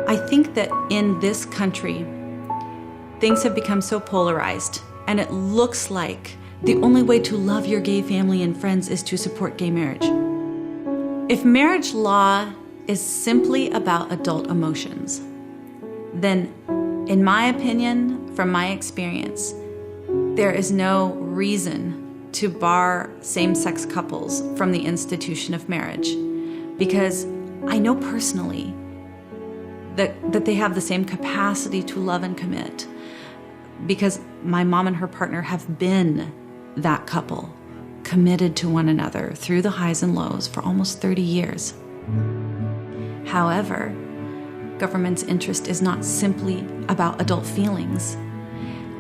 I think that in this country, things have become so polarized, and it looks like the only way to love your gay family and friends is to support gay marriage. If marriage law is simply about adult emotions, then, in my opinion, from my experience, there is no reason to bar same-sex couples from the institution of marriage, because I know personally that they have the same capacity to love and commit, because my mom and her partner have been that couple, committed to one another through the highs and lows for almost 30 years. However, government's interest is not simply about adult feelings.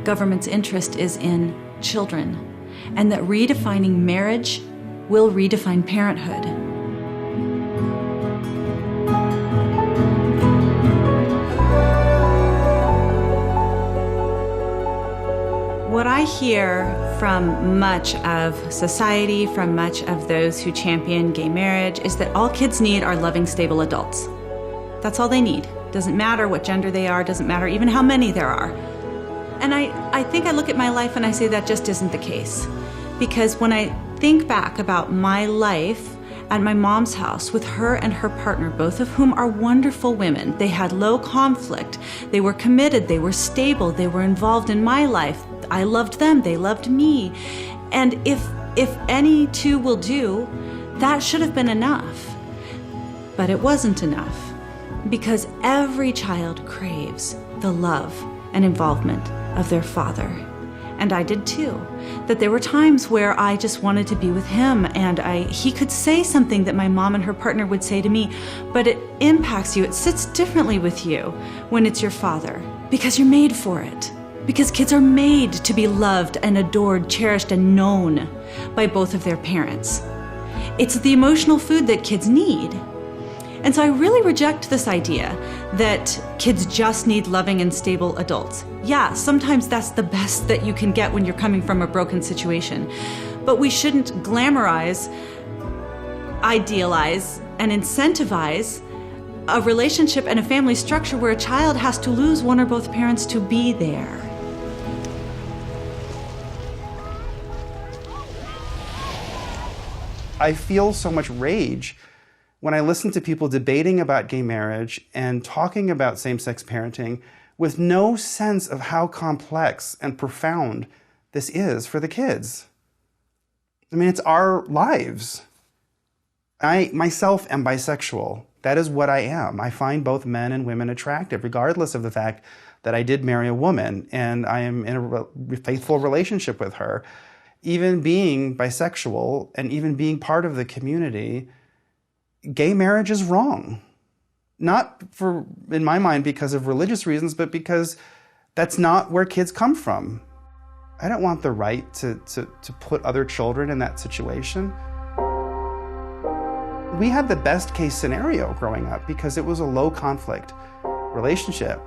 Government's interest is in children, and that redefining marriage will redefine parenthood. What I hear from much of society, from much of those who champion gay marriage, is that all kids need are loving, stable adults. That's all they need. Doesn't matter what gender they are, doesn't matter even how many there are. And I think I look at my life and I say that just isn't the case. Because when I think back about my life at my mom's house with her and her partner, both of whom are wonderful women, they had low conflict, they were committed, they were stable, they were involved in my life. I loved them, they loved me. And if any two will do, that should have been enough. But it wasn't enough, because every child craves the love and involvement of their father. And I did too. That there were times where I just wanted to be with him, and he could say something that my mom and her partner would say to me, but it impacts you, it sits differently with you when it's your father, because you're made for it. Because kids are made to be loved and adored, cherished, and known by both of their parents. It's the emotional food that kids need. And so I really reject this idea that kids just need loving and stable adults. Yeah, sometimes that's the best that you can get when you're coming from a broken situation. But we shouldn't glamorize, idealize, and incentivize a relationship and a family structure where a child has to lose one or both parents to be there. I feel so much rage when I listen to people debating about gay marriage and talking about same-sex parenting with no sense of how complex and profound this is for the kids. I mean, it's our lives. I myself am bisexual. That is what I am. I find both men and women attractive, regardless of the fact that I did marry a woman and I am in a faithful relationship with her. Even being bisexual and even being part of the community, gay marriage is wrong. Not for, in my mind, because of religious reasons, but because that's not where kids come from. I don't want the right to put other children in that situation. We had the best case scenario growing up because it was a low conflict relationship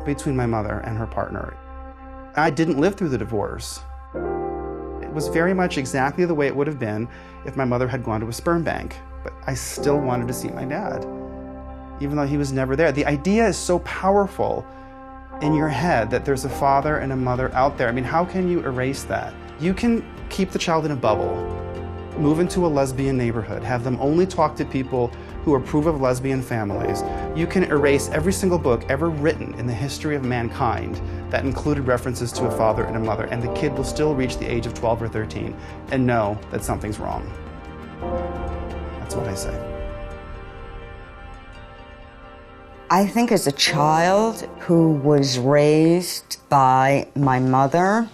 between my mother and her partner. I didn't live through the divorce. It was very much exactly the way it would have been if my mother had gone to a sperm bank. But I still wanted to see my dad, even though he was never there. The idea is so powerful in your head that there's a father and a mother out there. I mean, how can you erase that? You can keep the child in a bubble, move into a lesbian neighborhood, have them only talk to people who approve of lesbian families. You can erase every single book ever written in the history of mankind that included references to a father and a mother, and the kid will still reach the age of 12 or 13 and know that something's wrong. That's what I say. I think as a child who was raised by my mother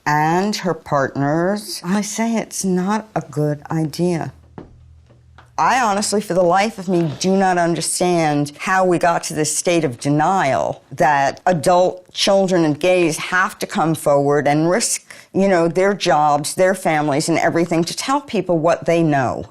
and her partners, I say it's not a good idea. I honestly, for the life of me, do not understand how we got to this state of denial that adult children and gays have to come forward and risk, their jobs, their families, and everything to tell people what they know.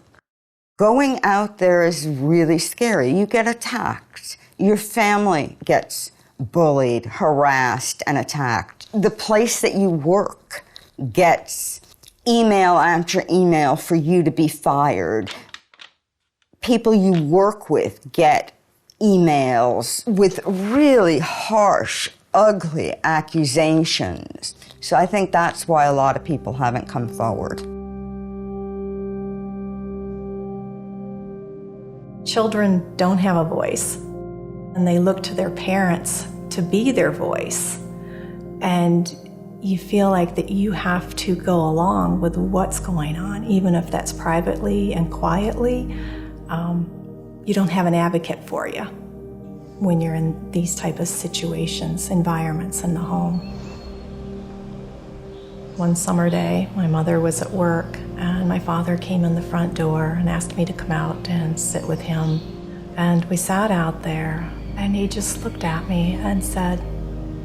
Going out there is really scary. You get attacked. Your family gets bullied, harassed, and attacked. The place that you work gets email after email for you to be fired. People you work with get emails with really harsh, ugly accusations. So I think that's why a lot of people haven't come forward. Children don't have a voice, and they look to their parents to be their voice. And you feel like that you have to go along with what's going on, even if that's privately and quietly. You don't have an advocate for you when you're in these type of situations, environments in the home. One summer day, my mother was at work, and my father came in the front door and asked me to come out and sit with him. And we sat out there, and he just looked at me and said,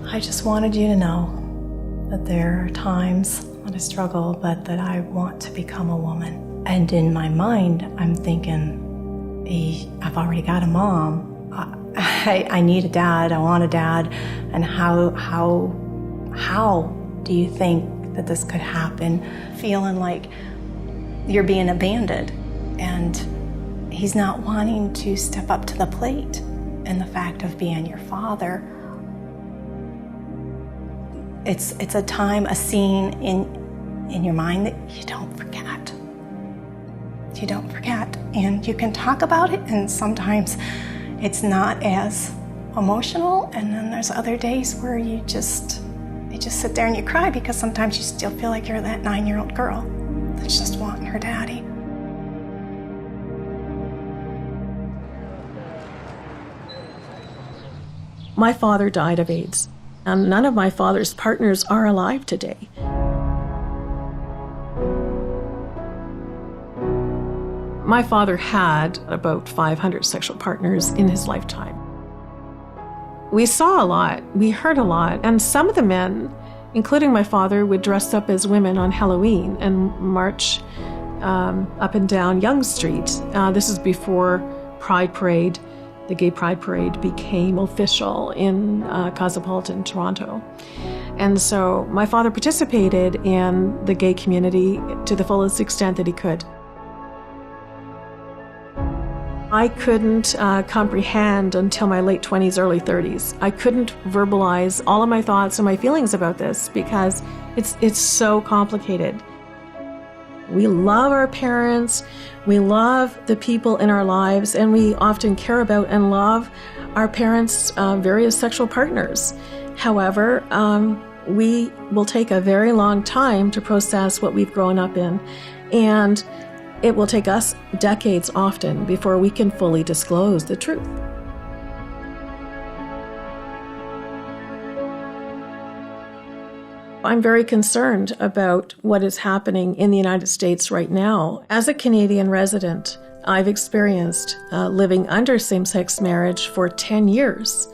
"I just wanted you to know that there are times that I struggle, but that I want to become a woman." And in my mind, I'm thinking, I've already got a mom. I need a dad. I want a dad. And how do you think that this could happen? Feeling like you're being abandoned, and he's not wanting to step up to the plate. And the fact of being your father, it's a time, a scene in your mind that you don't forget. You don't forget, and you can talk about it, and sometimes it's not as emotional, and then there's other days where you just sit there and you cry, because sometimes you still feel like you're that 9-year-old girl that's just wanting her daddy. My father died of AIDS, and none of my father's partners are alive today. My father had about 500 sexual partners in his lifetime. We saw a lot, we heard a lot, and some of the men, including my father, would dress up as women on Halloween and march up and down Yonge Street. This is before Pride Parade, the Gay Pride Parade, became official in Cosmopolitan Toronto. And so my father participated in the gay community to the fullest extent that he could. I couldn't comprehend until my late 20s, early 30s. I couldn't verbalize all of my thoughts and my feelings about this because it's so complicated. We love our parents, we love the people in our lives, and we often care about and love our parents' various sexual partners. However, we will take a very long time to process what we've grown up in, and it will take us decades often before we can fully disclose the truth. I'm very concerned about what is happening in the United States right now. As a Canadian resident, I've experienced living under same-sex marriage for 10 years.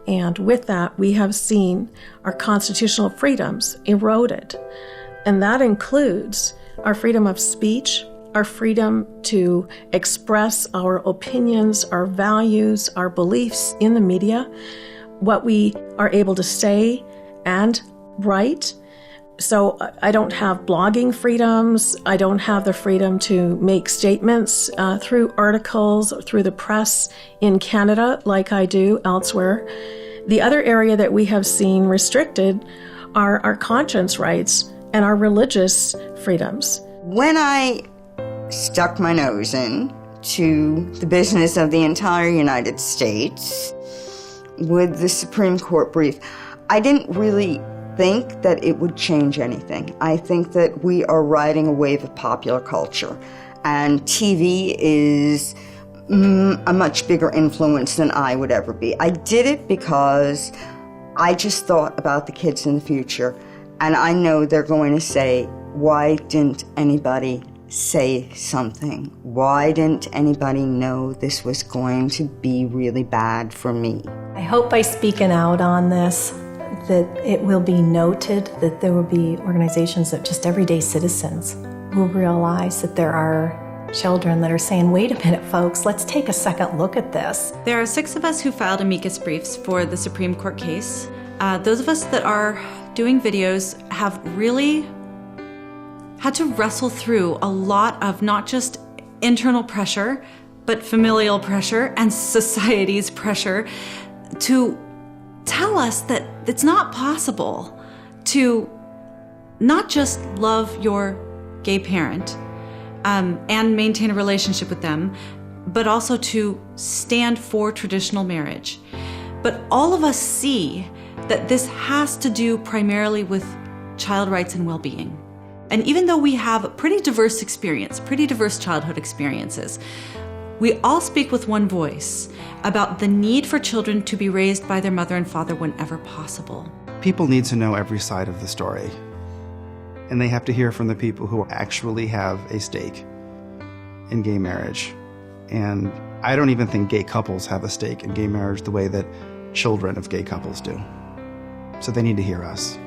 And with that, we have seen our constitutional freedoms eroded. And that includes our freedom of speech, our freedom to express our opinions, our values, our beliefs in the media, what we are able to say and write. So I don't have blogging freedoms. I don't have the freedom to make statements through articles, through the press in Canada like I do elsewhere. The other area that we have seen restricted are our conscience rights and our religious freedoms. When I stuck my nose in to the business of the entire United States with the Supreme Court brief, I didn't really think that it would change anything. I think that we are riding a wave of popular culture, and TV is a much bigger influence than I would ever be. I did it because I just thought about the kids in the future, and I know they're going to say, why didn't anybody say something? Why didn't anybody know this was going to be really bad for me? I hope by speaking out on this that it will be noted, that there will be organizations that just everyday citizens will realize that there are children that are saying, wait a minute, folks, let's take a second look at this. There are 6 of us who filed amicus briefs for the Supreme Court case. Those of us that are doing videos have really had to wrestle through a lot of not just internal pressure, but familial pressure and society's pressure to tell us that it's not possible to not just love your gay parent and maintain a relationship with them, but also to stand for traditional marriage. But all of us see that this has to do primarily with child rights and well-being. And even though we have a pretty diverse experience, pretty diverse childhood experiences, we all speak with one voice about the need for children to be raised by their mother and father whenever possible. People need to know every side of the story. And they have to hear from the people who actually have a stake in gay marriage. And I don't even think gay couples have a stake in gay marriage the way that children of gay couples do. So they need to hear us.